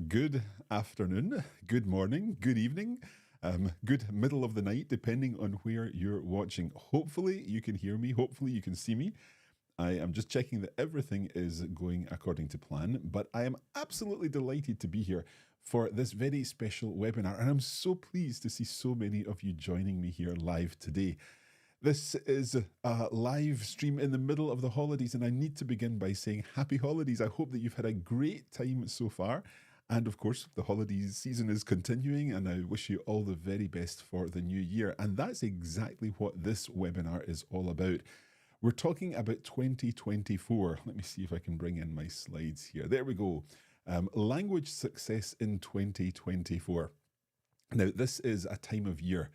Good afternoon, good morning, good evening, good middle of the night, depending on where you're watching. Hopefully, you can hear me. Hopefully, you can see me. I am just checking that everything is going according to plan, but I am absolutely delighted to be here for this very special webinar, and I'm so pleased to see so many of you joining me here live today. This is a live stream in the middle of the holidays, and I need to begin by saying happy holidays. I hope that you've had a great time so far. And of course, the holidays season is continuing, and I wish you all the very best for the new year. And that's exactly what this webinar is all about. We're talking about 2024. Let me see if I can bring in my slides here. There we go. Language success in 2024. Now, this is a time of year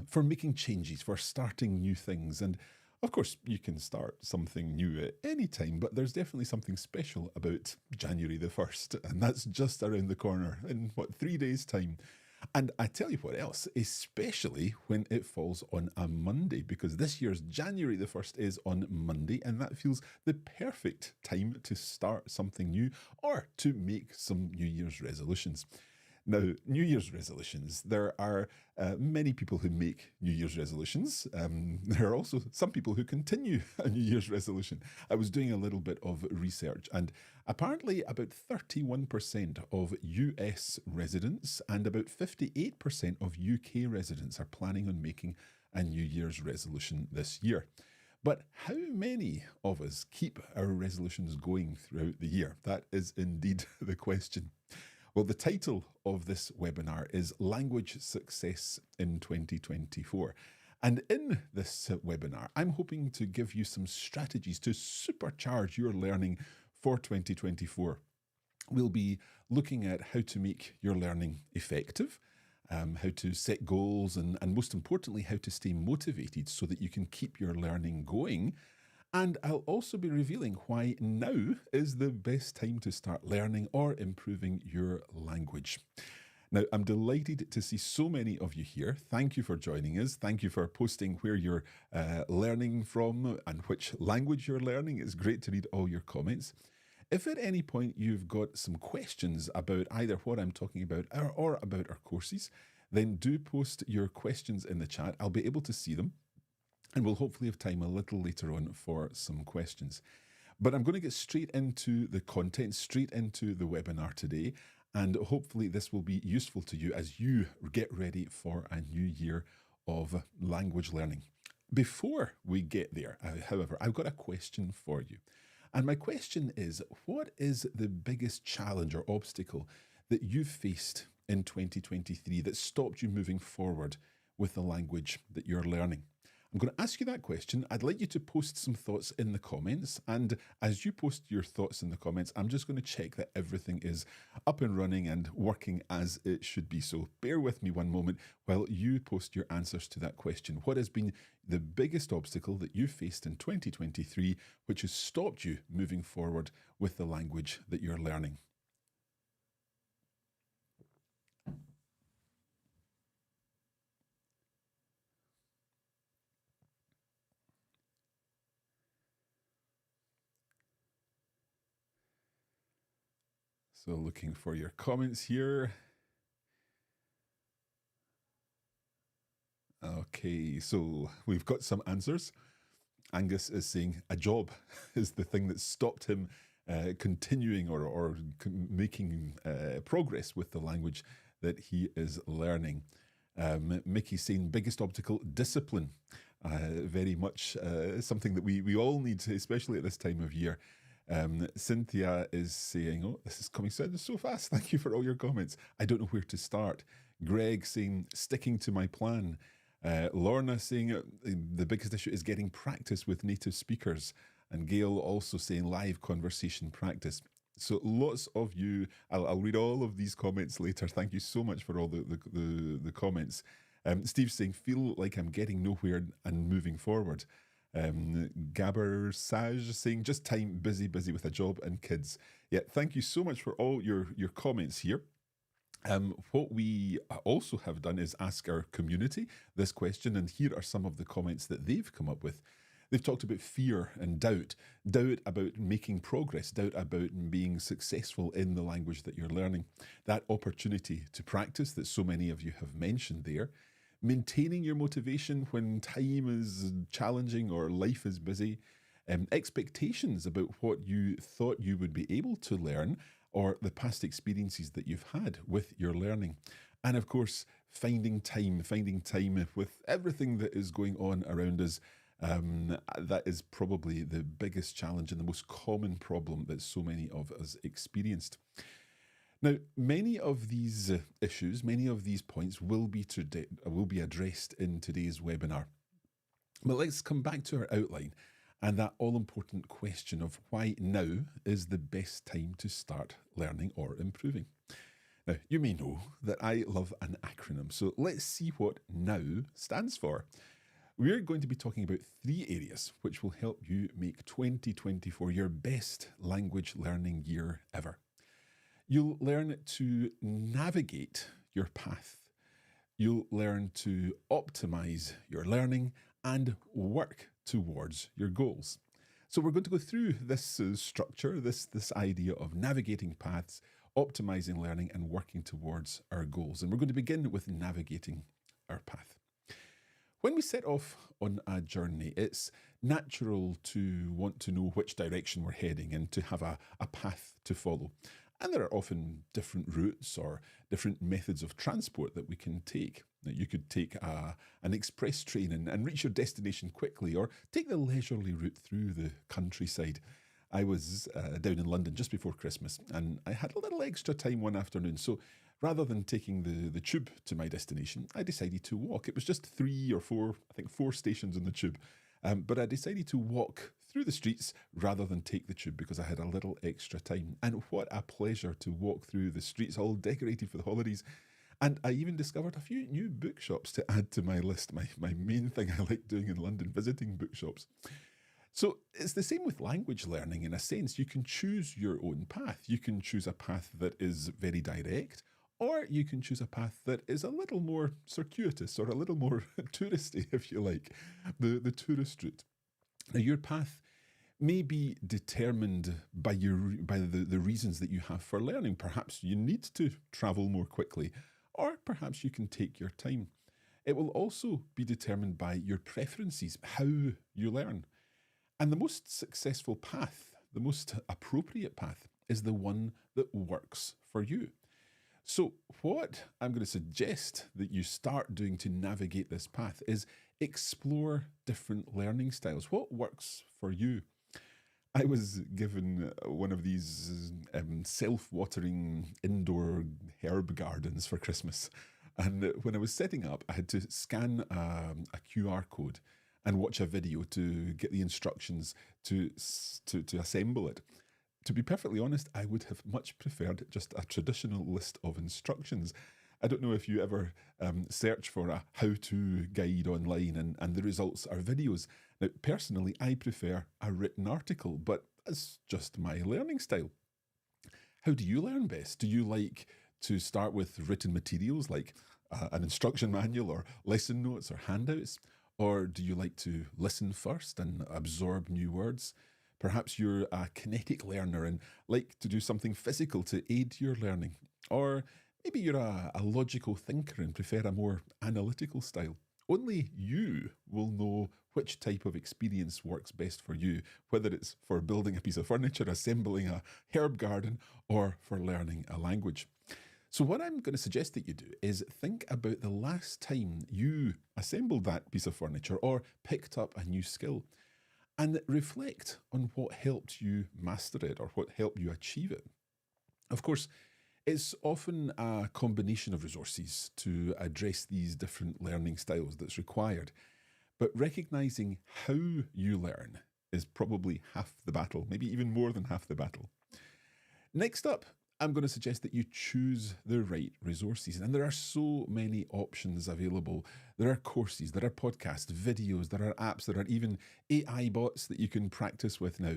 for making changes, for starting new things. And of course, you can start something new at any time, but there's definitely something special about January the 1st, and that's just around the corner in, 3 days' time. And I tell you what else, especially when it falls on a Monday, because this year's January the 1st is on Monday, and that feels the perfect time to start something new or to make some New Year's resolutions. Now, New Year's resolutions, there are many people who make New Year's resolutions. There are also some people who continue a New Year's resolution. I was doing a little bit of research, and apparently about 31% of US residents and about 58% of UK residents are planning on making a New Year's resolution this year. But how many of us keep our resolutions going throughout the year? That is indeed the question. Well, the title of this webinar is Language Success in 2024. And in this webinar, I'm hoping to give you some strategies to supercharge your learning for 2024. We'll be looking at how to make your learning effective, how to set goals, and most importantly, how to stay motivated so that you can keep your learning going. And I'll also be revealing why now is the best time to start learning or improving your language. Now, I'm delighted to see so many of you here. Thank you for joining us. Thank you for posting where you're learning from and which language you're learning. It's great to read all your comments. If at any point you've got some questions about either what I'm talking about or about our courses, then do post your questions in the chat. I'll be able to see them. And we'll hopefully have time a little later on for some questions. But I'm going to get straight into the content, straight into the webinar today. And hopefully this will be useful to you as you get ready for a new year of language learning. Before we get there, however, I've got a question for you. And my question is, what is the biggest challenge or obstacle that you've faced in 2023 that stopped you moving forward with the language that you're learning? I'm going to ask you that question. I'd like you to post some thoughts in the comments. And as you post your thoughts in the comments, I'm just going to check that everything is up and running and working as it should be. So bear with me one moment while you post your answers to that question. What has been the biggest obstacle that you faced in 2023, which has stopped you moving forward with the language that you're learning? So looking for your comments here. Okay, so we've got some answers. Angus is saying a job is the thing that stopped him continuing or making progress with the language that he is learning. Mickey's saying biggest obstacle, discipline. Very much something that we all need, especially at this time of year. Cynthia is saying, oh, this is coming so fast. Thank you for all your comments. I don't know where to start. Greg saying, sticking to my plan. Lorna saying, the biggest issue is getting practice with native speakers. And Gail also saying, live conversation practice. So lots of you, I'll read all of these comments later. Thank you so much for all the comments. Steve's saying, feel like I'm getting nowhere and moving forward. Gabber Saj saying just time, busy with a job and kids. Yeah, thank you so much for all your comments here. What we also have done is ask our community this question, and here are some of the comments that they've come up with. They've talked about fear and doubt about making progress, doubt about being successful in the language that you're learning, that opportunity to practice that so many of you have mentioned there, maintaining your motivation when time is challenging or life is busy, expectations about what you thought you would be able to learn or the past experiences that you've had with your learning. And of course, finding time with everything that is going on around us. That is probably the biggest challenge and the most common problem that so many of us experienced. Now, many of these issues, many of these points will be addressed in today's webinar. But let's come back to our outline and that all-important question of why now is the best time to start learning or improving. Now, you may know that I love an acronym, so let's see what NOW stands for. We're going to be talking about 3 areas which will help you make 2024 your best language learning year ever. You'll learn to navigate your path. You'll learn to optimize your learning and work towards your goals. So we're going to go through this structure, this idea of navigating paths, optimizing learning and working towards our goals. And we're going to begin with navigating our path. When we set off on a journey, it's natural to want to know which direction we're heading and to have a path to follow. And there are often different routes or different methods of transport that we can take. Now, you could take an express train and reach your destination quickly, or take the leisurely route through the countryside. I was down in London just before Christmas, and I had a little extra time one afternoon. So rather than taking the tube to my destination, I decided to walk. It was just 3 or 4, I think 4 stations on the tube. But I decided to walk through the streets rather than take the tube because I had a little extra time. And what a pleasure to walk through the streets, all decorated for the holidays. And I even discovered a few new bookshops to add to my list. My main thing I like doing in London, visiting bookshops. So it's the same with language learning in a sense. You can choose your own path. You can choose a path that is very direct, or you can choose a path that is a little more circuitous or a little more touristy, if you like, the tourist route. Now, your path may be determined by the reasons that you have for learning. Perhaps you need to travel more quickly, or perhaps you can take your time. It will also be determined by your preferences, how you learn. And the most successful path, the most appropriate path, is the one that works for you. So what I'm going to suggest that you start doing to navigate this path is explore different learning styles. What works for you? I was given one of these self-watering indoor herb gardens for Christmas. And when I was setting up, I had to scan a QR code and watch a video to get the instructions to assemble it. To be perfectly honest, I would have much preferred just a traditional list of instructions. I don't know if you ever search for a how-to guide online and the results are videos. Now, personally, I prefer a written article, but that's just my learning style. How do you learn best? Do you like to start with written materials like an instruction manual or lesson notes or handouts? Or do you like to listen first and absorb new words? Perhaps you're a kinetic learner and like to do something physical to aid your learning. Or maybe you're a logical thinker and prefer a more analytical style. Only you will know which type of experience works best for you, whether it's for building a piece of furniture, assembling a herb garden, or for learning a language. So what I'm going to suggest that you do is think about the last time you assembled that piece of furniture or picked up a new skill, and reflect on what helped you master it or what helped you achieve it. Of course, it's often a combination of resources to address these different learning styles that's required, but recognizing how you learn is probably half the battle, maybe even more than half the battle. Next up, I'm going to suggest that you choose the right resources. And there are so many options available. There are courses, there are podcasts, videos, there are apps, there are even AI bots that you can practice with now.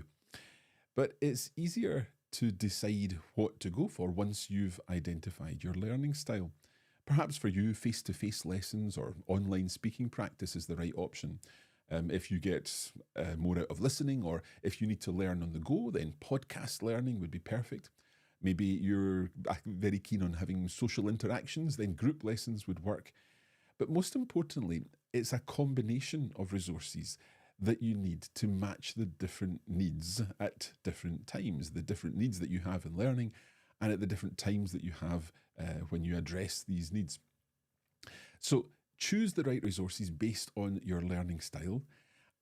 But it's easier to decide what to go for once you've identified your learning style. Perhaps for you, face-to-face lessons or online speaking practice is the right option. If you get more out of listening, or if you need to learn on the go, then podcast learning would be perfect. Maybe you're very keen on having social interactions, then group lessons would work. But most importantly, it's a combination of resources that you need to match the different needs at different times, the different needs that you have in learning, and at the different times that you have when you address these needs. So choose the right resources based on your learning style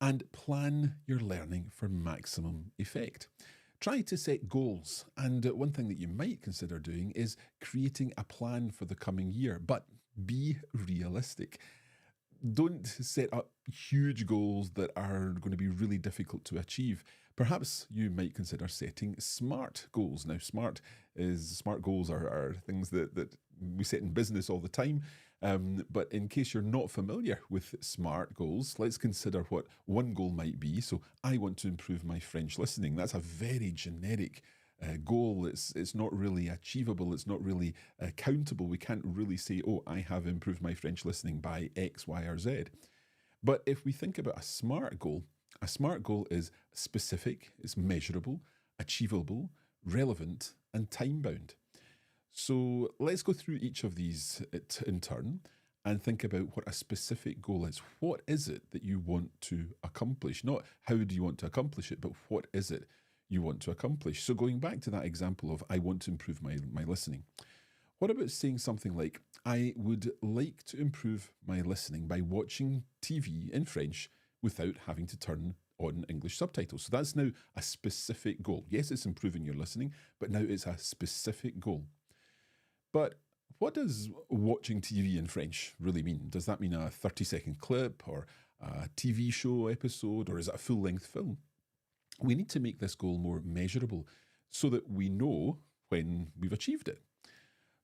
and plan your learning for maximum effect. Try to set goals, and one thing that you might consider doing is creating a plan for the coming year, but be realistic. Don't set up huge goals that are going to be really difficult to achieve. Perhaps you might consider setting SMART goals. Now, SMART goals are things that we set in business all the time. But in case you're not familiar with SMART goals, let's consider what one goal might be. So I want to improve my French listening. That's a very generic goal. It's not really achievable. It's not really countable. We can't really say, oh, I have improved my French listening by X, Y, or Z. But if we think about a SMART goal is specific, it's measurable, achievable, relevant, and time-bound. So let's go through each of these in turn and think about what a specific goal is. What is it that you want to accomplish? Not how do you want to accomplish it, but what is it you want to accomplish? So going back to that example of I want to improve my listening, what about saying something like, I would like to improve my listening by watching TV in French without having to turn on English subtitles. So that's now a specific goal. Yes, it's improving your listening, but now it's a specific goal. But what does watching TV in French really mean? Does that mean a 30-second clip or a TV show episode, or is it a full-length film? We need to make this goal more measurable so that we know when we've achieved it.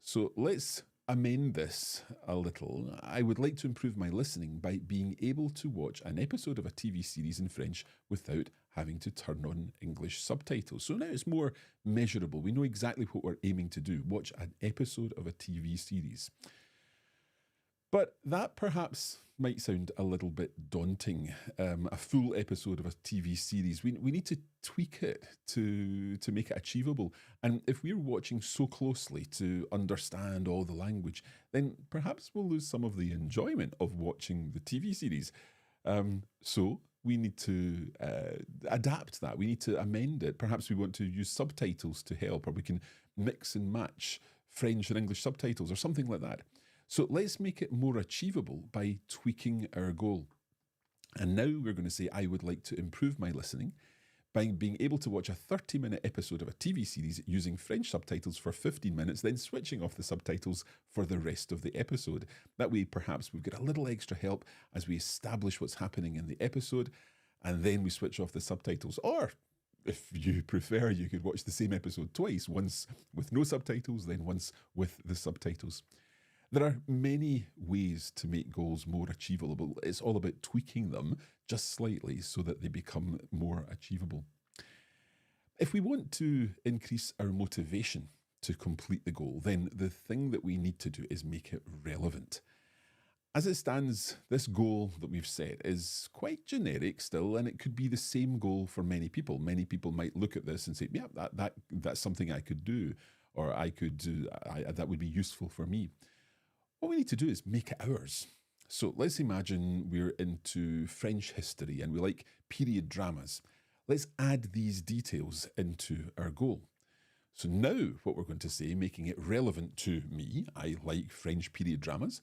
So let's amend this a little. I would like to improve my listening by being able to watch an episode of a TV series in French without having to turn on English subtitles. So now it's more measurable. We know exactly what we're aiming to do. Watch an episode of a TV series. But that perhaps might sound a little bit daunting, a full episode of a TV series. We need to tweak it to make it achievable. And if we're watching so closely to understand all the language, then perhaps we'll lose some of the enjoyment of watching the TV series. So we need to adapt that. We need to amend it. Perhaps we want to use subtitles to help, or we can mix and match French and English subtitles or something like that. So let's make it more achievable by tweaking our goal. And now we're going to say, I would like to improve my listening by being able to watch a 30-minute episode of a TV series using French subtitles for 15 minutes, then switching off the subtitles for the rest of the episode. That way, perhaps we've got a little extra help as we establish what's happening in the episode, and then we switch off the subtitles. Or if you prefer, you could watch the same episode twice, once with no subtitles, then once with the subtitles. There are many ways to make goals more achievable. It's all about tweaking them just slightly so that they become more achievable. If we want to increase our motivation to complete the goal, then the thing that we need to do is make it relevant. As it stands, this goal that we've set is quite generic still, and it could be the same goal for many people. Many people might look at this and say, yeah, that's something I could do, or I could do, that would be useful for me. What we need to do is make it ours. So let's imagine we're into French history and we like period dramas. Let's add these details into our goal. So now what we're going to say, making it relevant to me, I like French period dramas.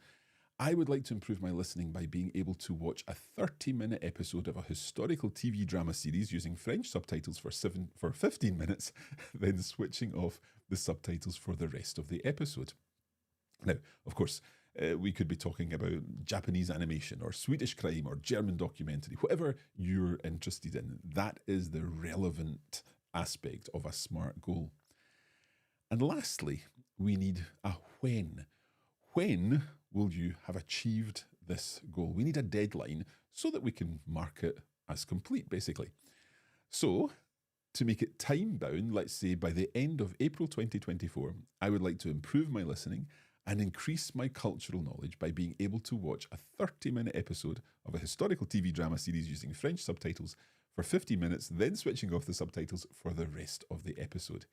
I would like to improve my listening by being able to watch a 30-minute episode of a historical TV drama series using French subtitles for 15 minutes, then switching off the subtitles for the rest of the episode. Now, of course, we could be talking about Japanese animation or Swedish crime or German documentary, whatever you're interested in. That is the relevant aspect of a SMART goal. And lastly, we need a when. When will you have achieved this goal? We need a deadline so that we can mark it as complete, basically. So, to make it time bound, let's say by the end of April 2024, I would like to improve my listening and increase my cultural knowledge by being able to watch a 30-minute episode of a historical TV drama series using French subtitles for 50 minutes, then switching off the subtitles for the rest of the episode.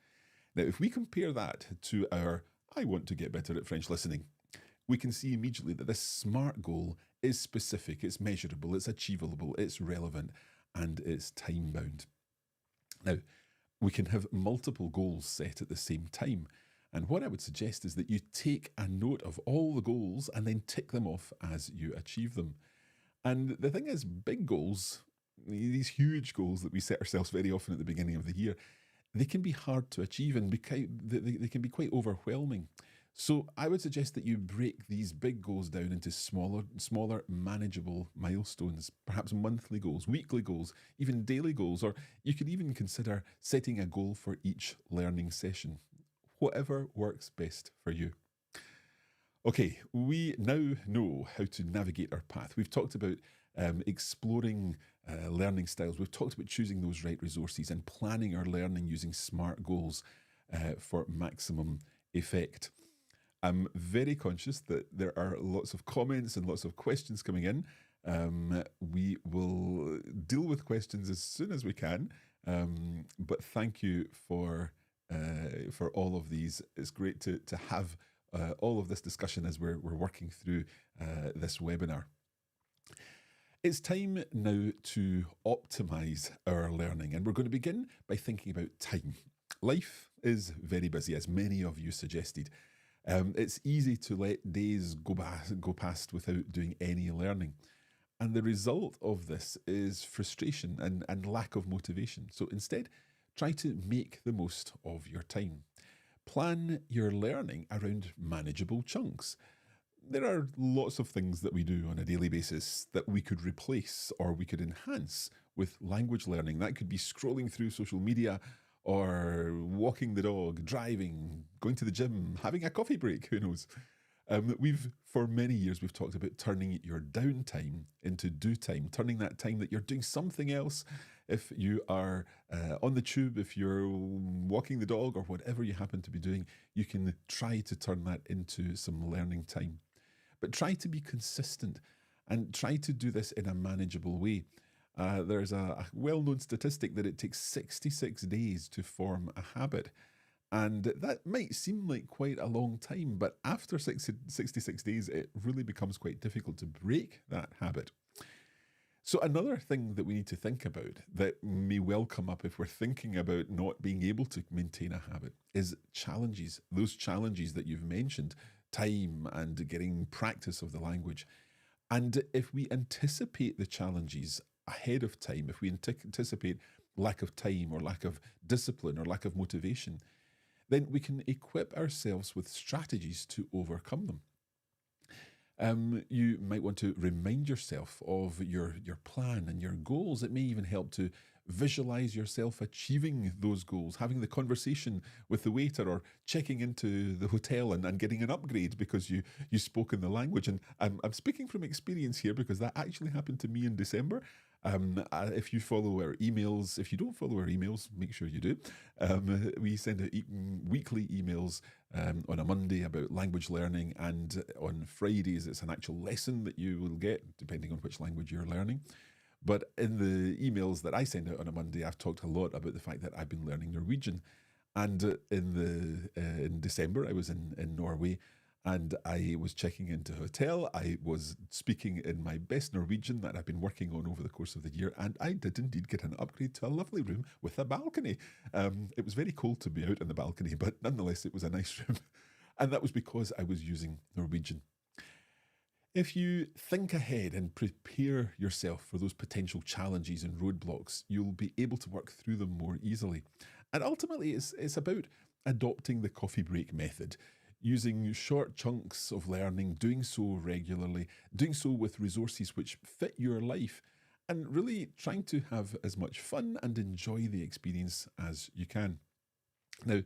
Now, if we compare that to our I want to get better at French listening, we can see immediately that this SMART goal is specific, it's measurable, it's achievable, it's relevant, and it's time-bound. Now, we can have multiple goals set at the same time. And what I would suggest is that you take a note of all the goals and then tick them off as you achieve them. And the thing is, big goals, these huge goals that we set ourselves very often at the beginning of the year, they can be hard to achieve and they can be quite overwhelming. So I would suggest that you break these big goals down into smaller, manageable milestones, perhaps monthly goals, weekly goals, even daily goals, or you could even consider setting a goal for each learning session, whatever works best for you. Okay, we now know how to navigate our path. We've talked about exploring learning styles. We've talked about choosing those right resources and planning our learning using SMART goals for maximum effect. I'm very conscious that there are lots of comments and lots of questions coming in. We will deal with questions as soon as we can, but thank you for all of these. It's great to have all of this discussion as we're working through this webinar. It's time now to optimize our learning, and we're going to begin by thinking about time. Life is very busy, as many of you suggested. It's easy to let days go past without doing any learning. And the result of this is frustration and lack of motivation. So instead, try to make the most of your time. Plan your learning around manageable chunks. There are lots of things that we do on a daily basis that we could replace or we could enhance with language learning. That could be scrolling through social media or walking the dog, driving, going to the gym, having a coffee break, who knows? For many years, we've talked about turning your downtime into do time, turning that time that you're doing something else. If you are on the tube, if you're walking the dog or whatever you happen to be doing, you can try to turn that into some learning time. But try to be consistent and try to do this in a manageable way. There's a well-known statistic that it takes 66 days to form a habit. And that might seem like quite a long time, but after 66 days, it really becomes quite difficult to break that habit. So another thing that we need to think about that may well come up if we're thinking about not being able to maintain a habit is challenges. Those challenges that you've mentioned, time and getting practice of the language. And if we anticipate the challenges ahead of time, if we anticipate lack of time or lack of discipline or lack of motivation, then we can equip ourselves with strategies to overcome them. You might want to remind yourself of your plan and your goals. It may even help to visualize yourself achieving those goals, having the conversation with the waiter or checking into the hotel and getting an upgrade because you spoke in the language. And I'm speaking from experience here because that actually happened to me in December. If you follow our emails, if you don't follow our emails, make sure you do. We send out weekly emails on a Monday about language learning, and on Fridays it's an actual lesson that you will get depending on which language you're learning. But in the emails that I send out on a Monday, I've talked a lot about the fact that I've been learning Norwegian. And in December, I was in Norway, and I was checking into a hotel. I was speaking in my best Norwegian that I've been working on over the course of the year, and I did indeed get an upgrade to a lovely room with a balcony. It was very cold to be out on the balcony, but nonetheless, it was a nice room. And that was because I was using Norwegian. If you think ahead and prepare yourself for those potential challenges and roadblocks, you'll be able to work through them more easily. And ultimately, it's about adopting the coffee break method, using short chunks of learning, doing so regularly, doing so with resources which fit your life, and really trying to have as much fun and enjoy the experience as you can. Now,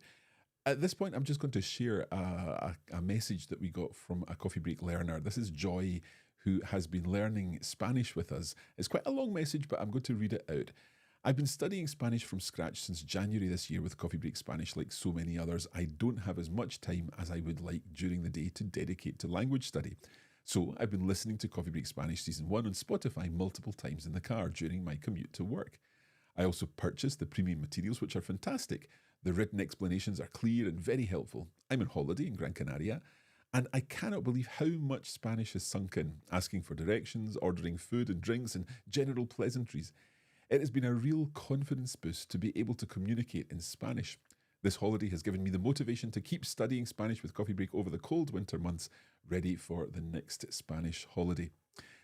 at this point, I'm just going to share a message that we got from a coffee break learner. This is Joy, who has been learning Spanish with us. It's quite a long message, but I'm going to read it out. I've been studying Spanish from scratch since January this year with Coffee Break Spanish. Like so many others, I don't have as much time as I would like during the day to dedicate to language study. So I've been listening to Coffee Break Spanish Season 1 on Spotify multiple times in the car during my commute to work. I also purchased the premium materials, which are fantastic. The written explanations are clear and very helpful. I'm on holiday in Gran Canaria, and I cannot believe how much Spanish has sunk in, asking for directions, ordering food and drinks, and general pleasantries. It has been a real confidence boost to be able to communicate in Spanish. This holiday has given me the motivation to keep studying Spanish with Coffee Break over the cold winter months, ready for the next Spanish holiday.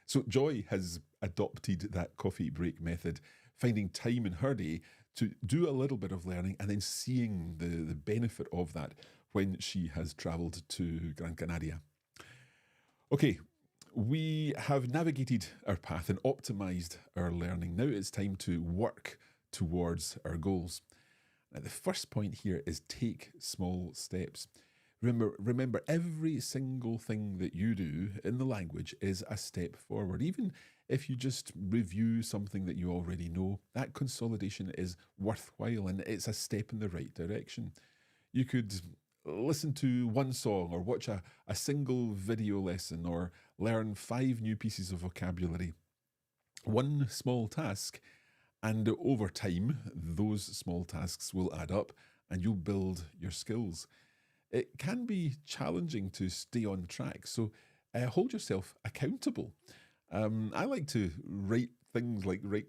So Joy has adopted that coffee break method, finding time in her day to do a little bit of learning and then seeing the benefit of that when she has travelled to Gran Canaria. Okay, we have navigated our path and optimised our learning. Now it's time to work towards our goals. Now, the first point here is take small steps. Remember, every single thing that you do in the language is a step forward. Even if you just review something that you already know, that consolidation is worthwhile and it's a step in the right direction. You could listen to one song or watch a single video lesson or learn 5 new pieces of vocabulary. One small task, and over time, those small tasks will add up and you'll build your skills. It can be challenging to stay on track, so hold yourself accountable. I like to write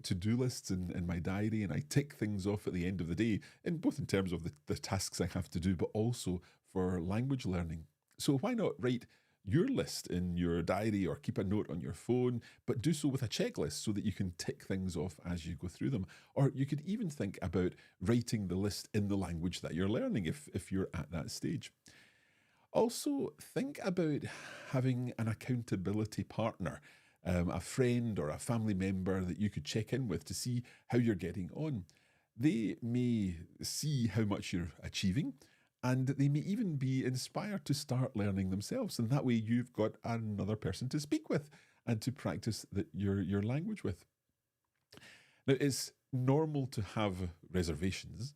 to-do lists in my diary, and I tick things off at the end of the day, both in terms of the tasks I have to do, but also for language learning. So why not write your list in your diary or keep a note on your phone, but do so with a checklist so that you can tick things off as you go through them. Or you could even think about writing the list in the language that you're learning if you're at that stage. Also, think about having an accountability partner, a friend or a family member that you could check in with to see how you're getting on. They may see how much you're achieving, and they may even be inspired to start learning themselves. And that way you've got another person to speak with and to practice your language with. Now, it's normal to have reservations,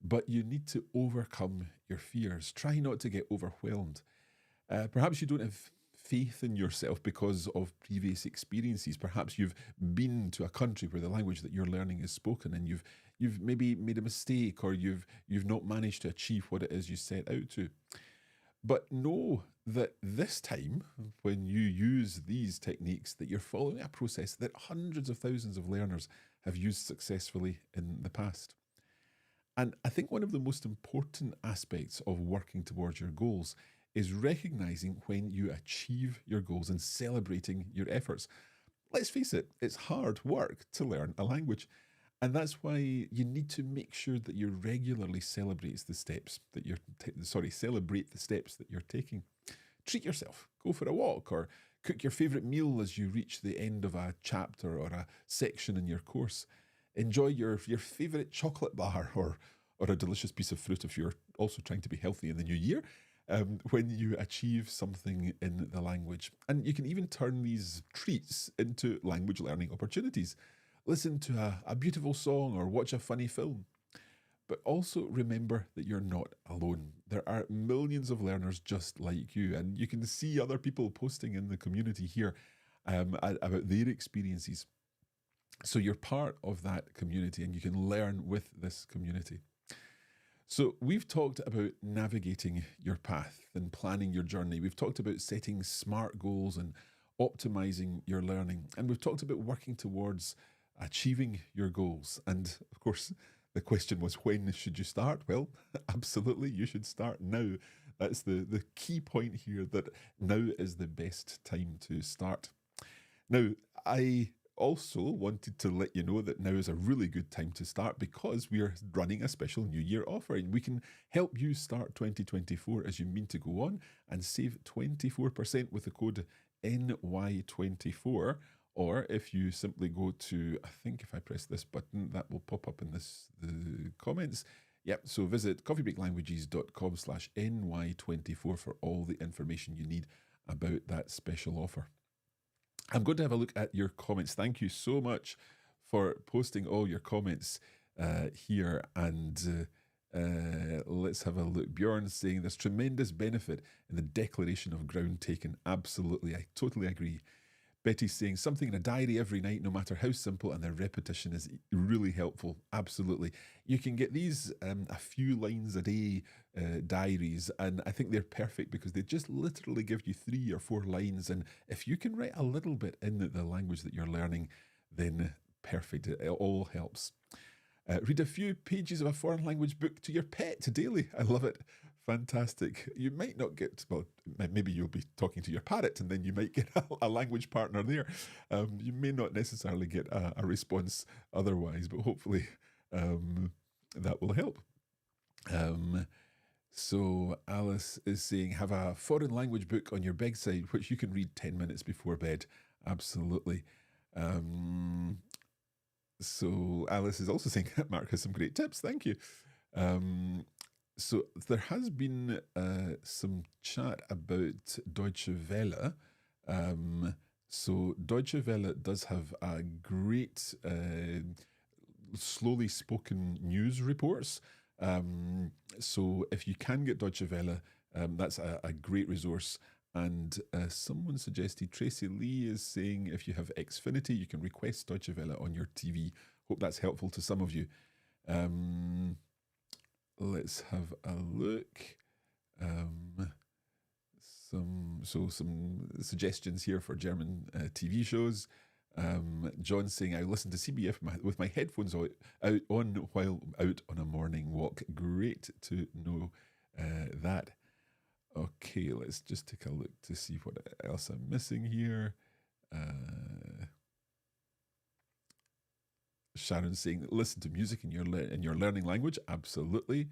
but you need to overcome your fears. Try not to get overwhelmed. Perhaps you don't have faith in yourself because of previous experiences. Perhaps you've been to a country where the language that you're learning is spoken, and you've maybe made a mistake, or you've not managed to achieve what it is you set out to. But know that this time, when you use these techniques, that you're following a process that hundreds of thousands of learners have used successfully in the past. And I think one of the most important aspects of working towards your goals is recognizing when you achieve your goals and celebrating your efforts. Let's face it, it's hard work to learn a language. And that's why you need to make sure that you regularly celebrate the steps that you're taking. Treat yourself. Go for a walk or cook your favorite meal as you reach the end of a chapter or a section in your course. Enjoy your favorite chocolate bar or a delicious piece of fruit if you're also trying to be healthy in the new year. When you achieve something in the language. And you can even turn these treats into language learning opportunities. Listen to a beautiful song or watch a funny film. But also remember that you're not alone. There are millions of learners just like you, and you can see other people posting in the community here about their experiences. So you're part of that community and you can learn with this community. So we've talked about navigating your path and planning your journey. We've talked about setting smart goals and optimizing your learning. And we've talked about working towards achieving your goals. And of course, the question was, when should you start? Well, absolutely, you should start now. That's the key point here, that now is the best time to start. Now, I also wanted to let you know that now is a really good time to start because we are running a special New Year offer, and we can help you start 2024 as you mean to go on and save 24% with the code NY24. Or if you simply go to, I think if I press this button, that will pop up in the comments. Yep, so visit coffeebreaklanguages.com/NY24 for all the information you need about that special offer. I'm going to have a look at your comments. Thank you so much for posting all your comments here. And let's have a look. Bjorn saying there's tremendous benefit in the declaration of ground taken. Absolutely, I totally agree. Betty's saying something in a diary every night, no matter how simple, and the repetition is really helpful. Absolutely. You can get these a few lines a day diaries, and I think they're perfect because they just literally give you 3 or 4 lines. And if you can write a little bit in the language that you're learning, then perfect. It all helps. Read a few pages of a foreign language book to your pet daily. I love it. Fantastic. You might not get, well, maybe you'll be talking to your parrot and then you might get a language partner there. You may not necessarily get a response otherwise, but hopefully that will help. So Alice is saying, have a foreign language book on your bedside, which you can read 10 minutes before bed. Absolutely. So Alice is also saying, Mark has some great tips. Thank you. So there has been some chat about Deutsche Welle. So Deutsche Welle does have a great slowly spoken news reports. So if you can get Deutsche Welle, that's a great resource. And someone suggested, Tracy Lee is saying, if you have Xfinity, you can request Deutsche Welle on your TV. Hope that's helpful to some of you. Let's have a look. Some suggestions here for German TV shows. John saying, I listen to CBF with my headphones out on while out on a morning walk. Great to know that. Okay, let's just take a look to see what else I'm missing here. Sharon saying, listen to music in your learning language. Absolutely.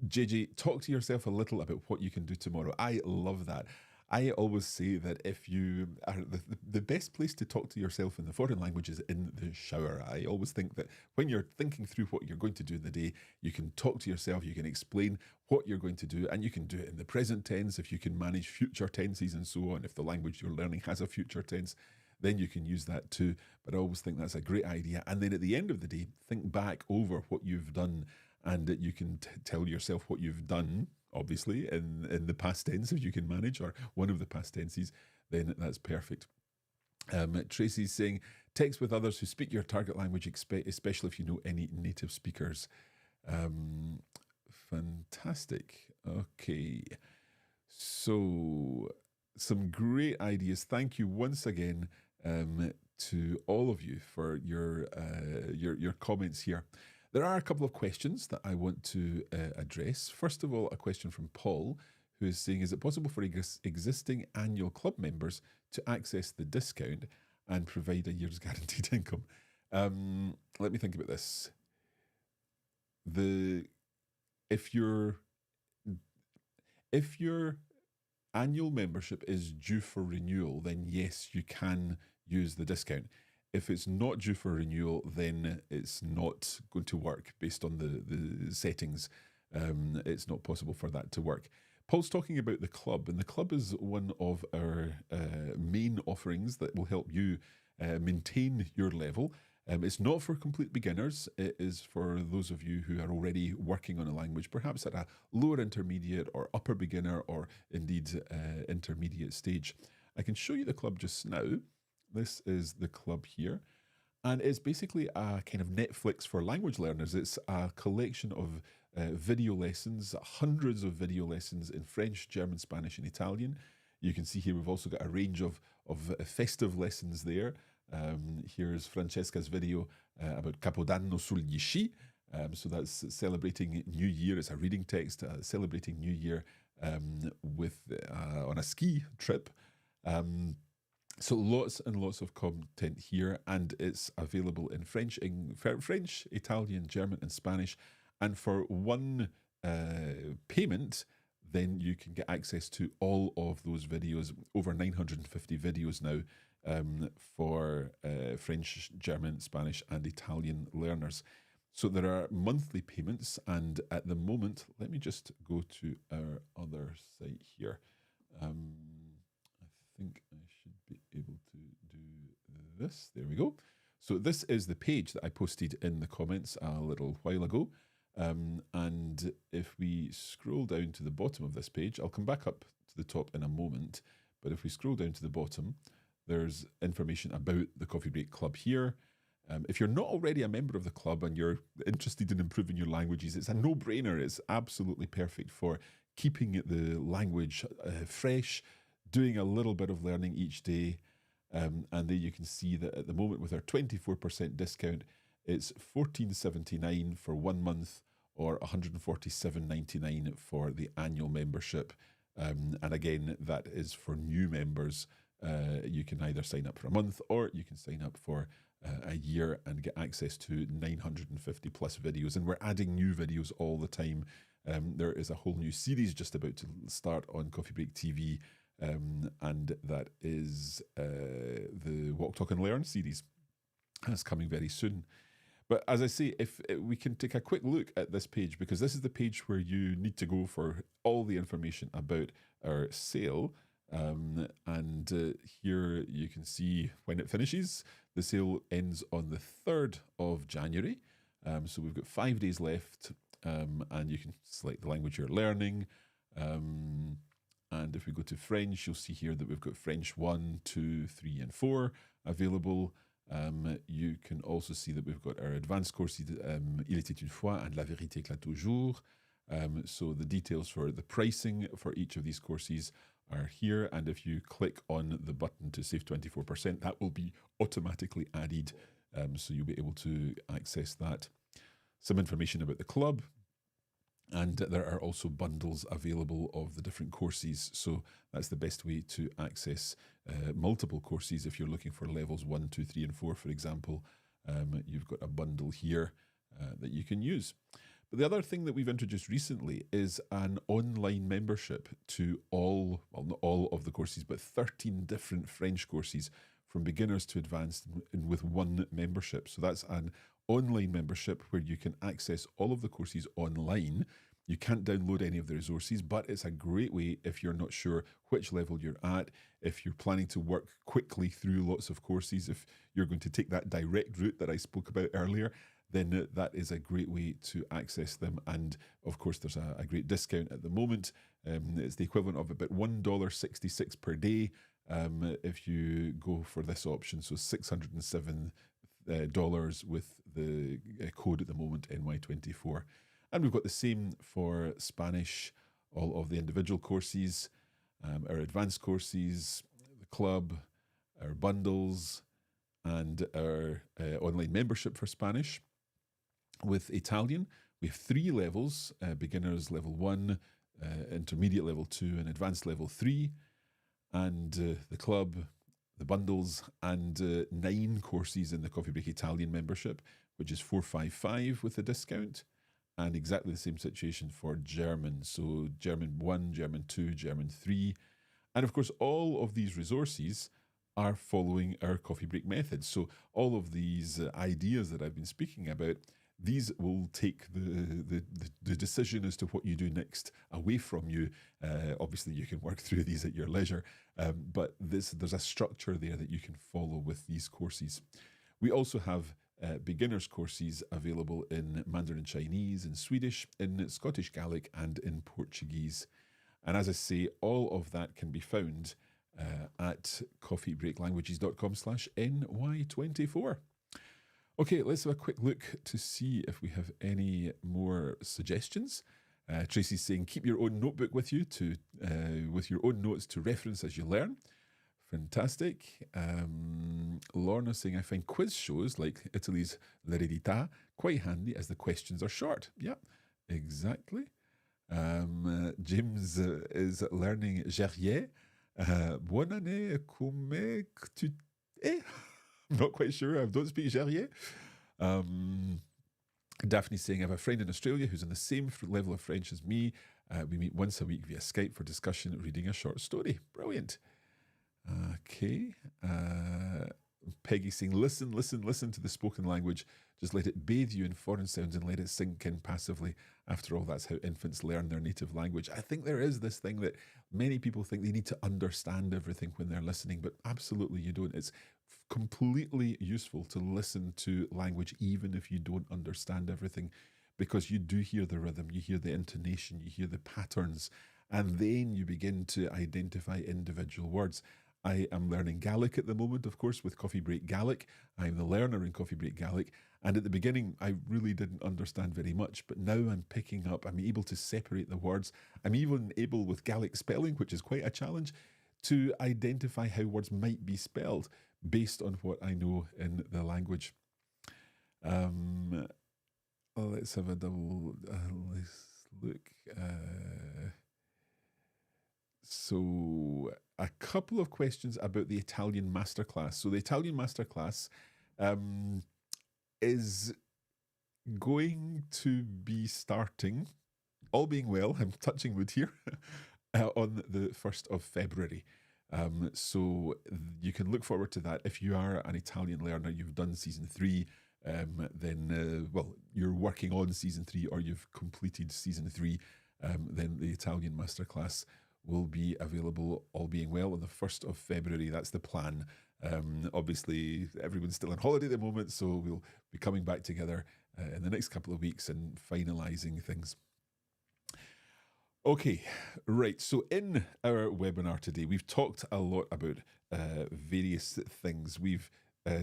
JJ, talk to yourself a little about what you can do tomorrow. I love that. I always say that if you are the best place to talk to yourself in the foreign language is in the shower. I always think that when you're thinking through what you're going to do in the day, you can talk to yourself, you can explain what you're going to do, and you can do it in the present tense if you can manage future tenses and so on. If the language you're learning has a future tense, then you can use that too. But I always think that's a great idea. And then at the end of the day, think back over what you've done, and that you can tell yourself what you've done, obviously, in the past tense, if you can manage, or one of the past tenses, then that's perfect. Tracy's saying, text with others who speak your target language, especially if you know any native speakers. Fantastic. Okay. So, some great ideas. Thank you once again to all of you for your comments here. There are a couple of questions that I want to address. First of all, a question from Paul, who is saying, is it possible for existing annual club members to access the discount and provide a year's guaranteed income? Let me think about this. If your annual membership is due for renewal, then yes, you can use the discount. If it's not due for renewal, then it's not going to work based on the settings. It's not possible for that to work. Paul's talking about the club, and the club is one of our main offerings that will help you maintain your level. It's not for complete beginners. It is for those of you who are already working on a language, perhaps at a lower intermediate or upper beginner, or indeed intermediate stage. I can show you the club just now. This is the club here, and it's basically a kind of Netflix for language learners. It's a collection of video lessons, hundreds of video lessons in French, German, Spanish, and Italian. You can see here we've also got a range of festive lessons there. Here's Francesca's video about Capodanno sugli sci. So that's celebrating New Year. It's a reading text celebrating New Year on a ski trip. So lots and lots of content here, and it's available in French, Italian, German, and Spanish. And for one payment, then you can get access to all of those videos, over 950 videos now, for French, German, Spanish, and Italian learners. So there are monthly payments, and at the moment, let me just go to our other site here. I think I should be able to do this. There we go. So this is the page that I posted in the comments a little while ago. And if we scroll down to the bottom of this page, I'll come back up to the top in a moment. But if we scroll down to the bottom, there's information about the Coffee Break Club here. If you're not already a member of the club and you're interested in improving your languages, it's a no-brainer. It's absolutely perfect for keeping the language fresh, doing a little bit of learning each day. And there you can see that at the moment with our 24% discount, it's $14.79 for 1 month or $147.99 for the annual membership. And again, that is for new members. You can either sign up for a month or you can sign up for a year and get access to 950 plus videos. And we're adding new videos all the time. There is a whole new series just about to start on Coffee Break TV. And that is the Walk, Talk and Learn series. That's coming very soon. But as I say, if we can take a quick look at this page, because this is the page where you need to go for all the information about our sale. And here you can see when it finishes. The sale ends on the 3rd of January. So we've got 5 days left, and you can select the language you're learning. And if we go to French, you'll see here that we've got French 1, 2, 3, and 4 available. You can also see that we've got our advanced courses, Il était une fois and La vérité éclate toujours. So the details for the pricing for each of these courses are here. And if you click on the button to save 24%, that will be automatically added. So you'll be able to access that. Some information about the club. And there are also bundles available of the different courses. So that's the best way to access multiple courses. If you're looking for levels 1, 2, 3, and 4, for example, you've got a bundle here that you can use. But the other thing that we've introduced recently is an online membership to all, well, not all of the courses, but 13 different French courses from beginners to advanced with one membership. So that's an online membership where you can access all of the courses online. You can't download any of the resources, but it's a great way if you're not sure which level you're at, if you're planning to work quickly through lots of courses, if you're going to take that direct route that I spoke about earlier, then that is a great way to access them. And of course, there's a great discount at the moment. It's the equivalent of about $1.66 per day if you go for this option. So $607 with the code at the moment, NY24. And we've got the same for Spanish, all of the individual courses, our advanced courses, the club, our bundles, and our online membership for Spanish. With Italian, we have 3 levels, beginners level 1, intermediate level 2, and advanced level 3. And the club, the bundles, and 9 courses in the Coffee Break Italian membership, which is $455 with a discount. And exactly the same situation for German. So German 1, German 2, German 3. And of course, all of these resources are following our Coffee Break methods. So all of these ideas that I've been speaking about, these will take the decision as to what you do next away from you. Obviously, you can work through these at your leisure, but there's a structure there that you can follow with these courses. We also have beginners courses available in Mandarin Chinese, in Swedish, in Scottish Gaelic, and in Portuguese. And as I say, all of that can be found at coffeebreaklanguages.com/NY24. Okay, let's have a quick look to see if we have any more suggestions. Tracy's saying, keep your own notebook with you with your own notes to reference as you learn. Fantastic. Lorna saying, I find quiz shows like Italy's L'Eredità quite handy as the questions are short. Yeah, exactly. James is learning Gerrier. Bonne année, comment tu es? I'm not quite sure. I don't speak Gerrier. Daphne's saying, I have a friend in Australia who's on the same level of French as me. We meet once a week via Skype for discussion, reading a short story. Brilliant. Okay. Peggy saying, listen, listen, listen to the spoken language. Just let it bathe you in foreign sounds and let it sink in passively. After all, that's how infants learn their native language. I think there is this thing that many people think they need to understand everything when they're listening, but absolutely you don't. It's completely useful to listen to language even if you don't understand everything, because you do hear the rhythm, you hear the intonation, you hear the patterns, and then you begin to identify individual words. I am learning Gaelic at the moment, of course, with Coffee Break Gaelic. I'm the learner in Coffee Break Gaelic. And at the beginning, I really didn't understand very much, but now I'm picking up, I'm able to separate the words. I'm even able with Gaelic spelling, which is quite a challenge, to identify how words might be spelled based on what I know in the language. Let's have a double, let's look. So a couple of questions about the Italian masterclass. So the Italian masterclass is going to be starting, all being well, I'm touching wood here, on the 1st of February. So you can look forward to that. If you are an Italian learner, you've done season 3, then, well, you're working on season 3 or you've completed season 3, then the Italian masterclass will be available, all being well, on the 1st of February. That's the plan. Obviously, everyone's still on holiday at the moment, so we'll be coming back together in the next couple of weeks and finalising things. Okay, right. So in our webinar today, we've talked a lot about various things. We've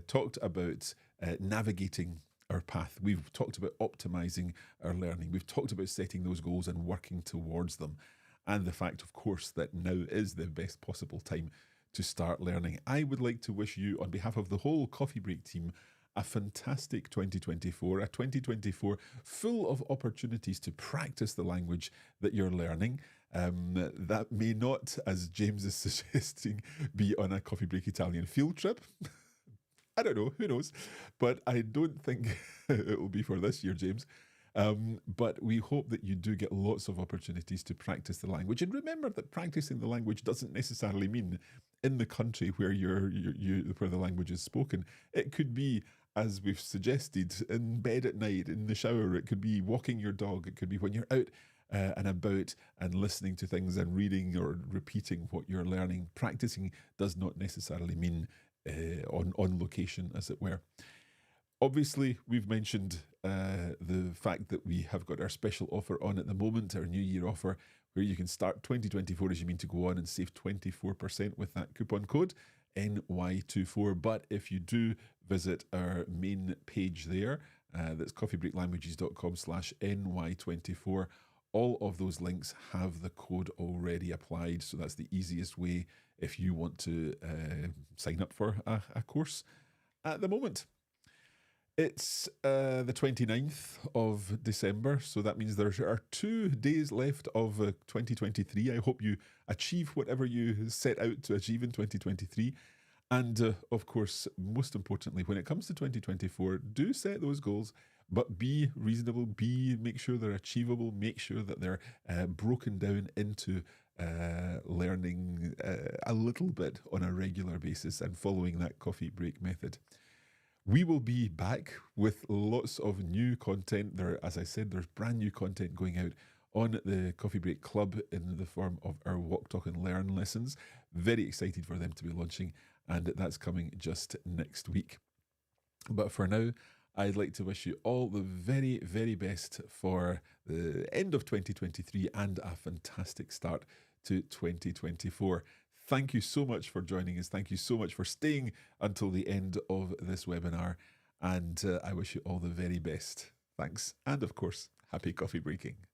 talked about navigating our path. We've talked about optimizing our learning. We've talked about setting those goals and working towards them. And the fact, of course, that now is the best possible time to start learning. I would like to wish you, on behalf of the whole Coffee Break team, a fantastic 2024, a 2024 full of opportunities to practice the language that you're learning. That may not, as James is suggesting, be on a Coffee Break Italian field trip. I don't know, who knows? But I don't think it will be for this year, James. But we hope that you do get lots of opportunities to practice the language. And remember that practicing the language doesn't necessarily mean in the country where where the language is spoken. It could be, as we've suggested, in bed at night, in the shower. It could be walking your dog. It could be when you're out and about and listening to things and reading or repeating what you're learning. Practicing does not necessarily mean on location, as it were. Obviously, we've mentioned the fact that we have got our special offer on at the moment, our New Year offer, where you can start 2024 as you mean to go on and save 24% with that coupon code, NY24. But if you do visit our main page there, that's coffeebreaklanguages.com/NY24, all of those links have the code already applied. So that's the easiest way if you want to sign up for a course at the moment. It's the 29th of December, so that means there are 2 days left of 2023. I hope you achieve whatever you set out to achieve in 2023. And of course, most importantly, when it comes to 2024, do set those goals, but be reasonable, make sure they're achievable, make sure that they're broken down into learning a little bit on a regular basis and following that coffee break method. We will be back with lots of new content. As I said, there's brand new content going out on the Coffee Break Club in the form of our Walk, Talk and Learn lessons. Very excited for them to be launching, and that's coming just next week. But for now, I'd like to wish you all the very, very best for the end of 2023 and a fantastic start to 2024. Thank you so much for joining us. Thank you so much for staying until the end of this webinar. And I wish you all the very best. Thanks. And of course, happy coffee breaking.